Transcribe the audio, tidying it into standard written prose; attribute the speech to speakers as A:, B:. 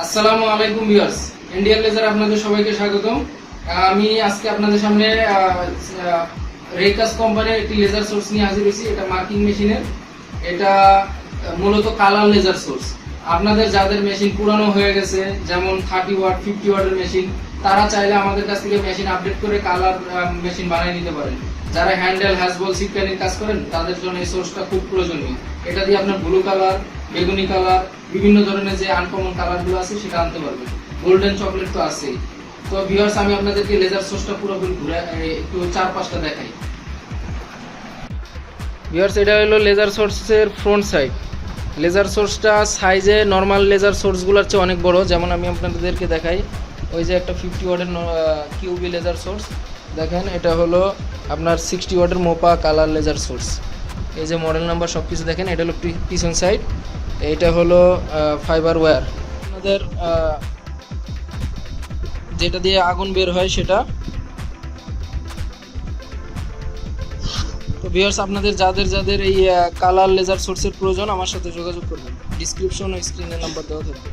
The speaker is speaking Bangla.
A: আসসালামু আলাইকুম ভিউয়ার্স, ইন্ডিয়ান লেজার আপনাদের সবাইকে স্বাগতম। আমি আজকে আপনাদের সামনে রেকাস কোম্পানির একটি লেজার সোর্স নিয়ে হাজির হয়েছি। এটা মার্কিং মেশিনের, এটা মূলত কালার লেজার সোর্স। আপনাদের যাদের মেশিন পুরানো হয়ে গেছে, যেমন 30 ওয়াট 50 ওয়াটের মেশিন, তারা চাইলে আমাদের কাছ থেকে মেশিন আপডেট করে কালার মেশিন বানিয়ে নিতে পারেন। যারা হ্যান্ডেল হ্যাজবল সিটকানির কাজ করেন তাদের জন্য এই সোর্সটা খুব প্রয়োজনীয়। এটা দিয়ে আপনার ব্লু কালার, বেগুনি কালার, বিভিন্ন ধরনের যে আনকমন কালারগুলো আছে সেটা আনতে পারবেন। গোল্ডেন চকলেট তো আছেই। তো ভিউয়ার্স, আমি আপনাদেরকে লেজার সোর্সটা পুরোপুরি ঘুরে একটু 4-5টা দেখাই। ভিউয়ার্স, এটা হলো লেজার সোর্সের ফ্রন্ট সাইড। লেজার সোর্সটা সাইজে নর্মাল লেজার সোর্সগুলোর চেয়ে অনেক বড়। যেমন আমি আপনাদেরকে দেখাই, ওই যে একটা 50 ওয়াটের কিউবি লেজার সোর্স দেখেন, এটা হলো আপনার 60 ওয়াটের মোপা কালার লেজার সোর্স। এই যে মডেল নাম্বার সব কিছু দেখেন। এটা হলো পিছন সাইড, এইটা হলো ফাইবার ওয়্যার, আপনাদের যেটা দিয়ে আগুন বের হয় সেটা। তো ভিউয়ার্স, আপনাদের যাদের এই কালার লেজার সোর্সের প্রয়োজন আমার সাথে যোগাযোগ করবেন। ডিসক্রিপশন ও স্ক্রিনে নাম্বার দেওয়া থাকবে।